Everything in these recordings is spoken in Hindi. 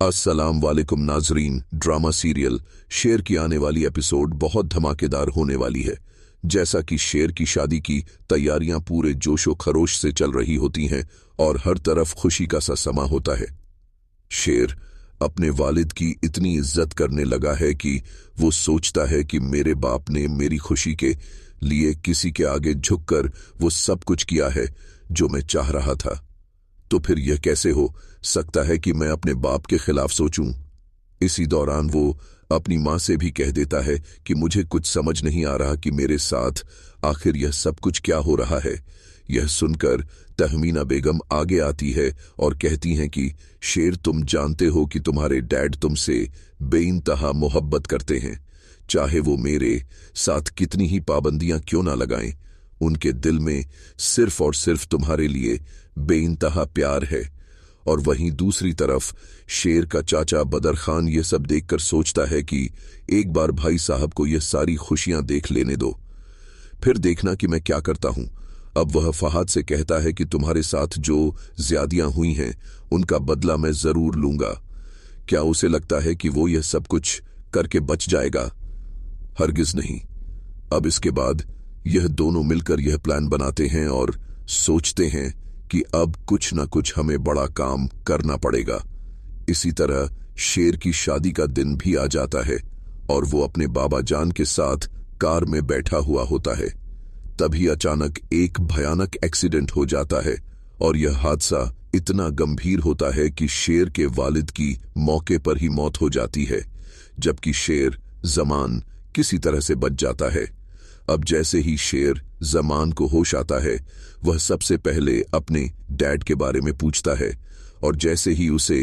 अस्सलाम वालेकुम नाजरीन। ड्रामा सीरियल शेर की आने वाली एपिसोड बहुत धमाकेदार होने वाली है। जैसा कि शेर की शादी की तैयारियां पूरे जोशो खरोश से चल रही होती हैं और हर तरफ खुशी का सा समा होता है। शेर अपने वालिद की इतनी इज्जत करने लगा है कि वो सोचता है कि मेरे बाप ने मेरी खुशी के लिए किसी के आगे झुककर वो सब कुछ किया है जो मैं चाह रहा था, तो फिर यह कैसे हो सकता है कि मैं अपने बाप के खिलाफ सोचूं। इसी दौरान वो अपनी माँ से भी कह देता है कि मुझे कुछ समझ नहीं आ रहा कि मेरे साथ आखिर यह सब कुछ क्या हो रहा है। यह सुनकर तहमीना बेगम आगे आती है और कहती हैं कि शेर, तुम जानते हो कि तुम्हारे डैड तुमसे बेइंतहा मोहब्बत करते हैं। चाहे वो मेरे साथ कितनी ही पाबंदियां क्यों ना लगाएं, उनके दिल में सिर्फ और सिर्फ तुम्हारे लिए बेइंतहा प्यार है। और वहीं दूसरी तरफ शेर का चाचा बदर खान ये सब देखकर सोचता है कि एक बार भाई साहब को ये सारी खुशियां देख लेने दो, फिर देखना कि मैं क्या करता हूं। अब वह फहाद से कहता है कि तुम्हारे साथ जो ज्यादियां हुई हैं उनका बदला मैं जरूर लूंगा। क्या उसे लगता है कि वो यह सब कुछ करके बच जाएगा? हरगिज नहीं। अब इसके बाद यह दोनों मिलकर यह प्लान बनाते हैं और सोचते हैं कि अब कुछ ना कुछ हमें बड़ा काम करना पड़ेगा। इसी तरह शेर की शादी का दिन भी आ जाता है और वो अपने बाबा जान के साथ कार में बैठा हुआ होता है। तभी अचानक एक भयानक एक्सीडेंट हो जाता है और यह हादसा इतना गंभीर होता है कि शेर के वालिद की मौके पर ही मौत हो जाती है, जबकि शेर जमान किसी तरह से बच जाता है। अब जैसे ही शेर जमान को होश आता है, वह सबसे पहले अपने डैड के बारे में पूछता है और जैसे ही उसे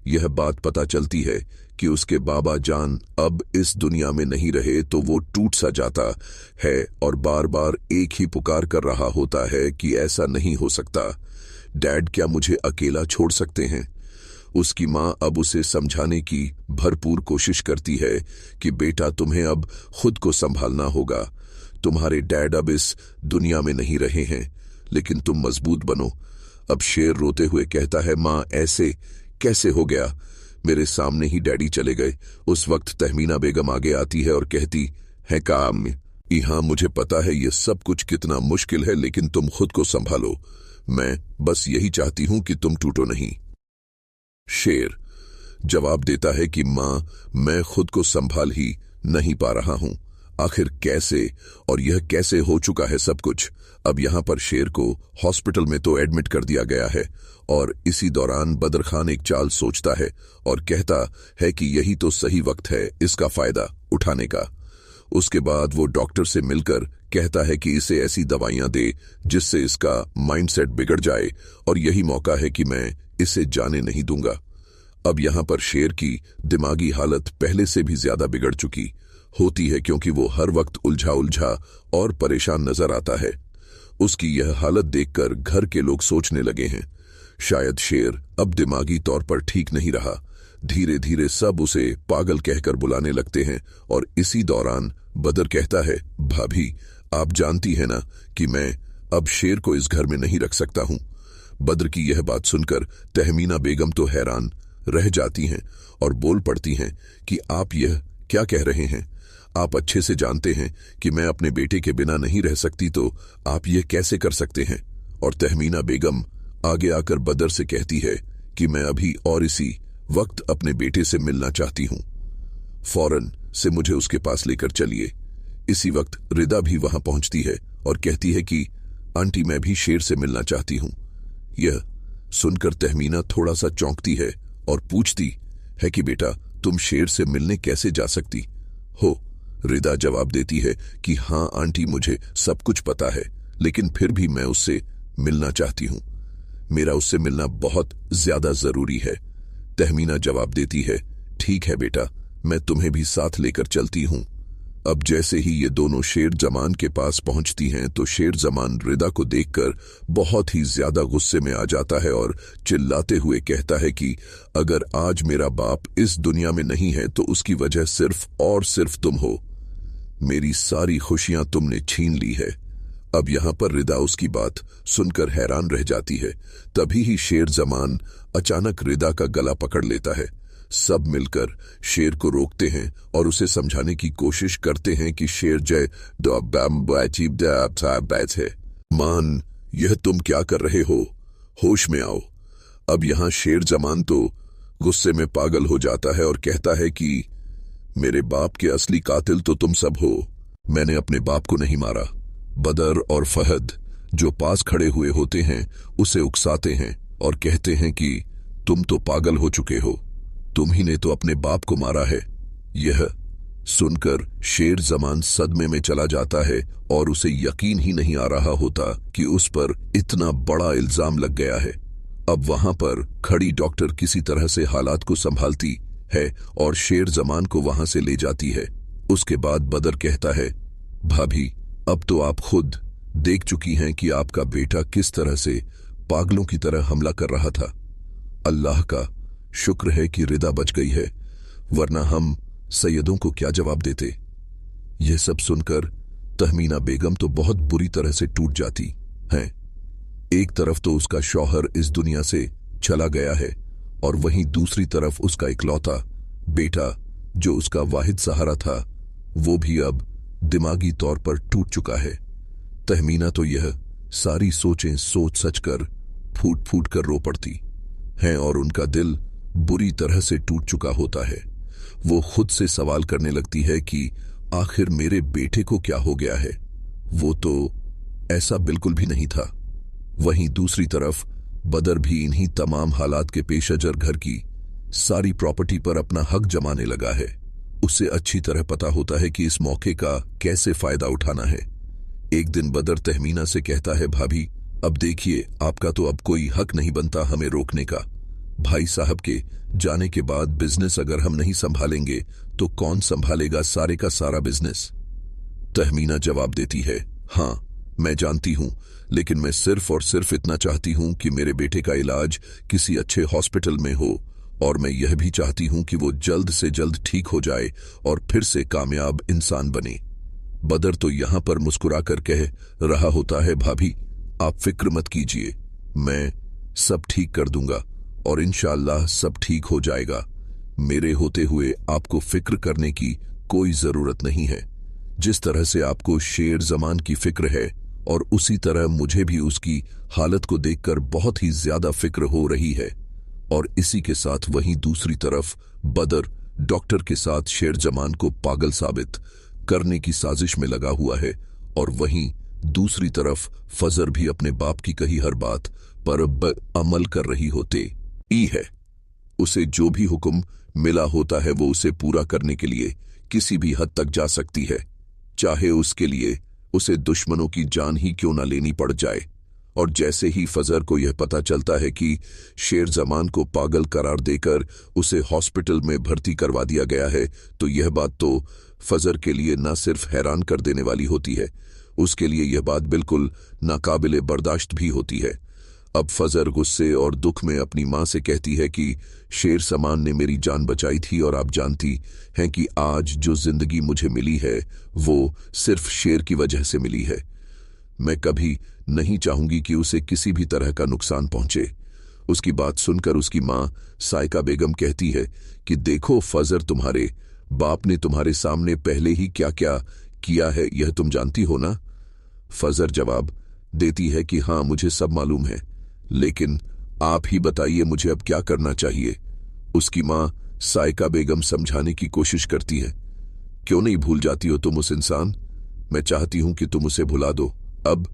यह बात पता चलती है कि उसके बाबा जान अब इस दुनिया में नहीं रहे, तो वो टूट सा जाता है और बार बार एक ही पुकार कर रहा होता है कि ऐसा नहीं हो सकता। डैड क्या मुझे अकेला छोड़ सकते हैं? उसकी माँ अब उसे समझाने की भरपूर कोशिश करती है कि बेटा, तुम्हें अब खुद को संभालना होगा। तुम्हारे डैड अब इस दुनिया में नहीं रहे हैं, लेकिन तुम मजबूत बनो। अब शेर रोते हुए कहता है, माँ ऐसे कैसे हो गया? मेरे सामने ही डैडी चले गए। उस वक्त तहमीना बेगम आगे आती है और कहती है, काम यहाँ मुझे पता है ये सब कुछ कितना मुश्किल है, लेकिन तुम खुद को संभालो। मैं बस यही चाहती हूं कि तुम टूटो नहीं। शेर जवाब देता है कि माँ, मैं खुद को संभाल ही नहीं पा रहा हूं। आखिर कैसे, और यह कैसे हो चुका है सब कुछ? अब यहां पर शेर को हॉस्पिटल में तो एडमिट कर दिया गया है और इसी दौरान बदर खान एक चाल सोचता है और कहता है कि यही तो सही वक्त है इसका फायदा उठाने का। उसके बाद वो डॉक्टर से मिलकर कहता है कि इसे ऐसी दवाइयां दे जिससे इसका माइंडसेट बिगड़ जाए और यही मौका है कि मैं इसे जाने नहीं दूंगा। अब यहां पर शेर की दिमागी हालत पहले से भी ज्यादा बिगड़ चुकी होती है, क्योंकि वो हर वक्त उलझा उलझा और परेशान नजर आता है। उसकी यह हालत देखकर घर के लोग सोचने लगे हैं शायद शेर अब दिमागी तौर पर ठीक नहीं रहा। धीरे धीरे सब उसे पागल कहकर बुलाने लगते हैं और इसी दौरान बदर कहता है, भाभी आप जानती है ना कि मैं अब शेर को इस घर में नहीं रख सकता हूं। बदर की यह बात सुनकर तहमीना बेगम तो हैरान रह जाती हैं और बोल पड़ती हैं कि आप यह क्या कह रहे हैं? आप अच्छे से जानते हैं कि मैं अपने बेटे के बिना नहीं रह सकती, तो आप यह कैसे कर सकते हैं? और तहमीना बेगम आगे आकर बदर से कहती है कि मैं अभी और इसी वक्त अपने बेटे से मिलना चाहती हूं। फौरन से मुझे उसके पास लेकर चलिए। इसी वक्त रिदा भी वहां पहुंचती है और कहती है कि आंटी, मैं भी शेर से मिलना चाहती हूं। यह सुनकर तहमीना थोड़ा सा चौंकती है और पूछती है कि बेटा, तुम शेर से मिलने कैसे जा सकती हो? रिदा जवाब देती है कि हाँ आंटी, मुझे सब कुछ पता है, लेकिन फिर भी मैं उससे मिलना चाहती हूं। मेरा उससे मिलना बहुत ज्यादा जरूरी है। तहमीना जवाब देती है, ठीक है बेटा, मैं तुम्हें भी साथ लेकर चलती हूं। अब जैसे ही ये दोनों शेर जमान के पास पहुंचती हैं, तो शेर जमान रिदा को देखकर बहुत ही ज्यादा गुस्से में आ जाता है और चिल्लाते हुए कहता है कि अगर आज मेरा बाप इस दुनिया में नहीं है तो उसकी वजह सिर्फ और सिर्फ तुम हो। मेरी सारी खुशियां तुमने छीन ली है। अब यहां पर रिदा उसकी बात सुनकर हैरान रह जाती है। तभी ही शेर जमान अचानक रिदा का गला पकड़ लेता है सब मिलकर शेर को रोकते हैं और उसे समझाने की कोशिश करते हैं कि शेर जय है। मान, यह तुम क्या कर रहे हो? होश में आओ। अब यहां शेर जमान तो गुस्से में पागल हो जाता है और कहता है कि मेरे बाप के असली कातिल तो तुम सब हो। मैंने अपने बाप को नहीं मारा। बदर और फहद जो पास खड़े हुए होते हैं उसे उकसाते हैं और कहते हैं कि तुम तो पागल हो चुके हो, तुम ही ने तो अपने बाप को मारा है। यह सुनकर शेर जमान सदमे में चला जाता है और उसे यकीन ही नहीं आ रहा होता कि उस पर इतना बड़ा इल्जाम लग गया है। अब वहां पर खड़ी डॉक्टर किसी तरह से हालात को संभालती है और शेर जमान को वहां से ले जाती है। उसके बाद बदर कहता है, भाभी, अब तो आप खुद देख चुकी हैं कि आपका बेटा किस तरह से पागलों की तरह हमला कर रहा था। अल्लाह का शुक्र है कि रिदा बच गई है, वरना हम सैयदों को क्या जवाब देते। यह सब सुनकर तहमीना बेगम तो बहुत बुरी तरह से टूट जाती हैं। एक तरफ तो उसका शौहर इस दुनिया से चला गया है और वहीं दूसरी तरफ उसका इकलौता बेटा जो उसका वाहिद सहारा था वो भी अब दिमागी तौर पर टूट चुका है। तहमीना तो यह सारी सोचें सोच सच कर फूट फूट कर रो पड़ती हैं और उनका दिल बुरी तरह से टूट चुका होता है। वो खुद से सवाल करने लगती है कि आखिर मेरे बेटे को क्या हो गया है, वो तो ऐसा बिल्कुल भी नहीं था। वहीं दूसरी तरफ बदर भी इन्हीं तमाम हालात के पेशेजर घर की सारी प्रॉपर्टी पर अपना हक जमाने लगा है। उसे अच्छी तरह पता होता है कि इस मौके का कैसे फायदा उठाना है। एक दिन बदर तहमीना से कहता है, भाभी, अब देखिए, आपका तो अब कोई हक नहीं बनता हमें रोकने का। भाई साहब के जाने के बाद बिजनेस अगर हम नहीं संभालेंगे तो कौन संभालेगा सारे का सारा बिजनेस? तहमीना जवाब देती है, हाँ मैं जानती हूं, लेकिन मैं सिर्फ और सिर्फ इतना चाहती हूं कि मेरे बेटे का इलाज किसी अच्छे हॉस्पिटल में हो और मैं यह भी चाहती हूं कि वो जल्द से जल्द ठीक हो जाए और फिर से कामयाब इंसान बने। बदर तो यहां पर मुस्कुराकर कह रहा होता है, भाभी आप फिक्र मत कीजिए, मैं सब ठीक कर दूंगा और इंशाअल्लाह सब ठीक हो जाएगा। मेरे होते हुए आपको फिक्र करने की कोई जरूरत नहीं है। जिस तरह से आपको शेर जमान की फिक्र है और उसी तरह मुझे भी उसकी हालत को देखकर बहुत ही ज्यादा फिक्र हो रही है। और इसी के साथ वहीं दूसरी तरफ बदर डॉक्टर के साथ शेर जमान को पागल साबित करने की साजिश में लगा हुआ है और वहीं दूसरी तरफ फजर भी अपने बाप की कही हर बात पर अमल कर रही होते ही है। उसे जो भी हुक्म मिला होता है वो उसे पूरा करने के लिए किसी भी हद तक जा सकती है, चाहे उसके लिए उसे दुश्मनों की जान ही क्यों ना लेनी पड़ जाए। और जैसे ही फजर को यह पता चलता है कि शेर जमान को पागल करार देकर उसे हॉस्पिटल में भर्ती करवा दिया गया है, तो यह बात तो फजर के लिए न सिर्फ हैरान कर देने वाली होती है, उसके लिए यह बात बिल्कुल नाकाबिले बर्दाश्त भी होती है। अब फजर गुस्से और दुख में अपनी मां से कहती है कि शेर जमान ने मेरी जान बचाई थी और आप जानती हैं कि आज जो जिंदगी मुझे मिली है वो सिर्फ शेर की वजह से मिली है। मैं कभी नहीं चाहूंगी कि उसे किसी भी तरह का नुकसान पहुंचे। उसकी बात सुनकर उसकी मां साइका बेगम कहती है कि देखो फजर, तुम्हारे बाप ने तुम्हारे सामने पहले ही क्या क्या किया है यह तुम जानती हो ना? फजर जवाब देती है कि हाँ मुझे सब मालूम है, लेकिन आप ही बताइए मुझे अब क्या करना चाहिए। उसकी मां साइका बेगम समझाने की कोशिश करती है, क्यों नहीं भूल जाती हो तुम उस इंसान? मैं चाहती हूं कि तुम उसे भुला दो। अब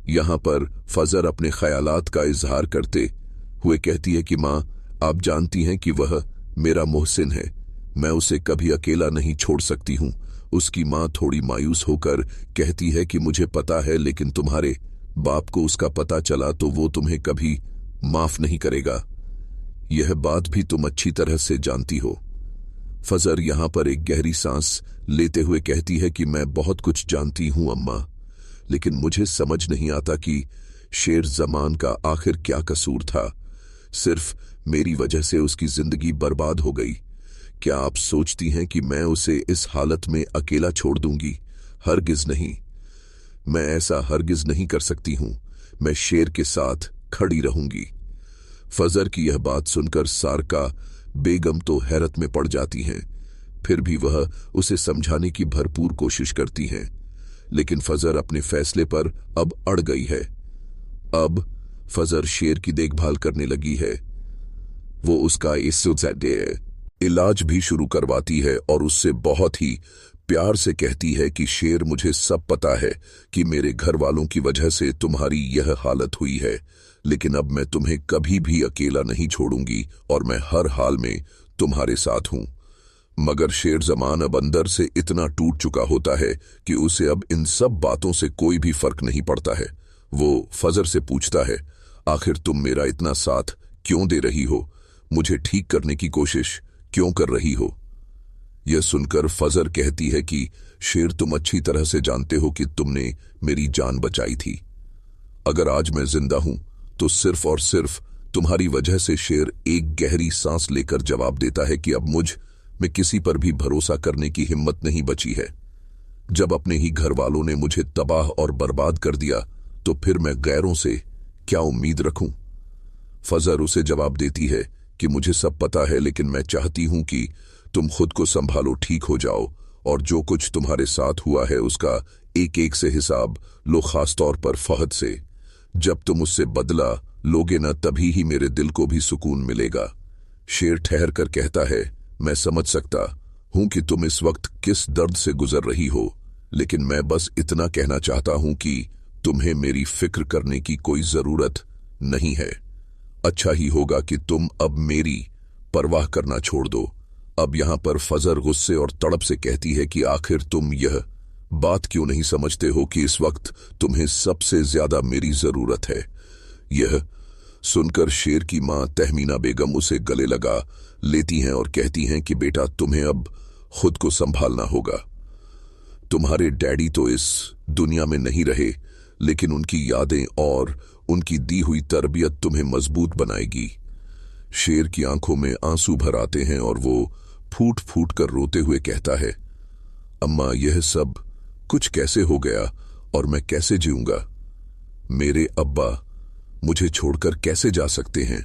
यहां पर फजर अपने ख्यालात का इजहार करते हुए कहती है कि मां, आप जानती हैं कि वह मेरा मोहसिन है, मैं उसे कभी अकेला नहीं छोड़ सकती हूं। उसकी मां थोड़ी मायूस होकर कहती है कि मुझे पता है, लेकिन तुम्हारे बाप को उसका पता चला तो वो तुम्हें कभी माफ नहीं करेगा, यह बात भी तुम अच्छी तरह से जानती हो। फजर यहां पर एक गहरी सांस लेते हुए कहती है कि मैं बहुत कुछ जानती हूं अम्मा, लेकिन मुझे समझ नहीं आता कि शेर जमान का आखिर क्या कसूर था। सिर्फ मेरी वजह से उसकी जिंदगी बर्बाद हो गई। क्या आप सोचती हैं कि मैं उसे इस हालत में अकेला छोड़ दूंगी? हरगिज नहीं, मैं ऐसा हरगिज नहीं कर सकती हूं। मैं शेर के साथ खड़ी रहूंगी। फजर की यह बात सुनकर सारका बेगम तो हैरत में पड़ जाती हैं। फिर भी वह उसे समझाने की भरपूर कोशिश करती हैं, लेकिन फजर अपने फैसले पर अब अड़ गई है। अब फजर शेर की देखभाल करने लगी है। वो उसका इलाज भी शुरू करवाती है और उससे बहुत ही प्यार से कहती है कि शेर, मुझे सब पता है कि मेरे घर वालों की वजह से तुम्हारी यह हालत हुई है, लेकिन अब मैं तुम्हें कभी भी अकेला नहीं छोड़ूंगी और मैं हर हाल में तुम्हारे साथ हूं। मगर शेर जमान अब अंदर से इतना टूट चुका होता है कि उसे अब इन सब बातों से कोई भी फर्क नहीं पड़ता है। वो फजर से पूछता है, आखिर तुम मेरा इतना साथ क्यों दे रही हो? मुझे ठीक करने की कोशिश क्यों कर रही हो? यह सुनकर फजर कहती है कि शेर, तुम अच्छी तरह से जानते हो कि तुमने मेरी जान बचाई थी। अगर आज मैं जिंदा हूं तो सिर्फ और सिर्फ तुम्हारी वजह से। शेर एक गहरी सांस लेकर जवाब देता है कि अब मुझ में किसी पर भी भरोसा करने की हिम्मत नहीं बची है। जब अपने ही घर वालों ने मुझे तबाह और बर्बाद कर दिया तो फिर मैं गैरों से क्या उम्मीद रखूं? फजर उसे जवाब देती है कि मुझे सब पता है, लेकिन मैं चाहती हूं कि तुम खुद को संभालो, ठीक हो जाओ और जो कुछ तुम्हारे साथ हुआ है उसका एक एक से हिसाब लो, खास तौर पर फहद से। जब तुम उससे बदला लोगे ना, तभी ही मेरे दिल को भी सुकून मिलेगा। शेर ठहर कर कहता है, मैं समझ सकता हूं कि तुम इस वक्त किस दर्द से गुजर रही हो, लेकिन मैं बस इतना कहना चाहता हूं कि तुम्हें मेरी फिक्र करने की कोई जरूरत नहीं है। अच्छा ही होगा कि तुम अब मेरी परवाह करना छोड़ दो। अब यहां पर फजर गुस्से और तड़प से कहती है कि आखिर तुम यह बात क्यों नहीं समझते हो कि इस वक्त तुम्हें सबसे ज्यादा मेरी जरूरत है? यह सुनकर शेर की मां तहमीना बेगम उसे गले लगा लेती हैं और कहती हैं कि बेटा, तुम्हें अब खुद को संभालना होगा। तुम्हारे डैडी तो इस दुनिया में नहीं रहे, लेकिन उनकी यादें और उनकी दी हुई तरबियत तुम्हें मजबूत बनाएगी। शेर की आंखों में आंसू भर आते हैं और वो फूट फूट कर रोते हुए कहता है, अम्मा, यह सब कुछ कैसे हो गया और मैं कैसे जीऊंगा? मेरे अब्बा मुझे छोड़कर कैसे जा सकते हैं?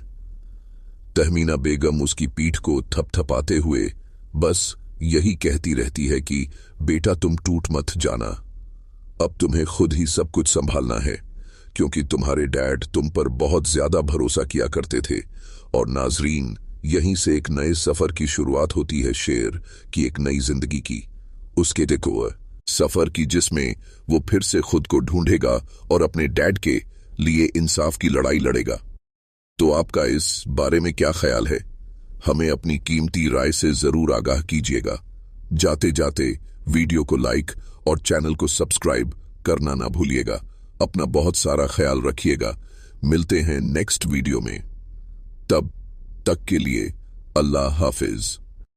तहमीना बेगम उसकी पीठ को थपथपाते हुए बस यही कहती रहती है कि बेटा, तुम टूट मत जाना। अब तुम्हें खुद ही सब कुछ संभालना है, क्योंकि तुम्हारे डैड तुम पर बहुत ज्यादा भरोसा किया करते थे। और नाजरीन, यहीं से एक नए सफर की शुरुआत होती है शेर की एक नई जिंदगी की। उसके देखो सफर की, जिसमें वो फिर से खुद को ढूंढेगा और अपने डैड के लिए इंसाफ की लड़ाई लड़ेगा। तो आपका इस बारे में क्या ख्याल है? हमें अपनी कीमती राय से जरूर आगाह कीजिएगा। जाते जाते वीडियो को लाइक और चैनल को सब्सक्राइब करना ना भूलिएगा। अपना बहुत सारा ख्याल रखिएगा। मिलते हैं नेक्स्ट वीडियो में। तब तक के लिए अल्लाह हाफिज।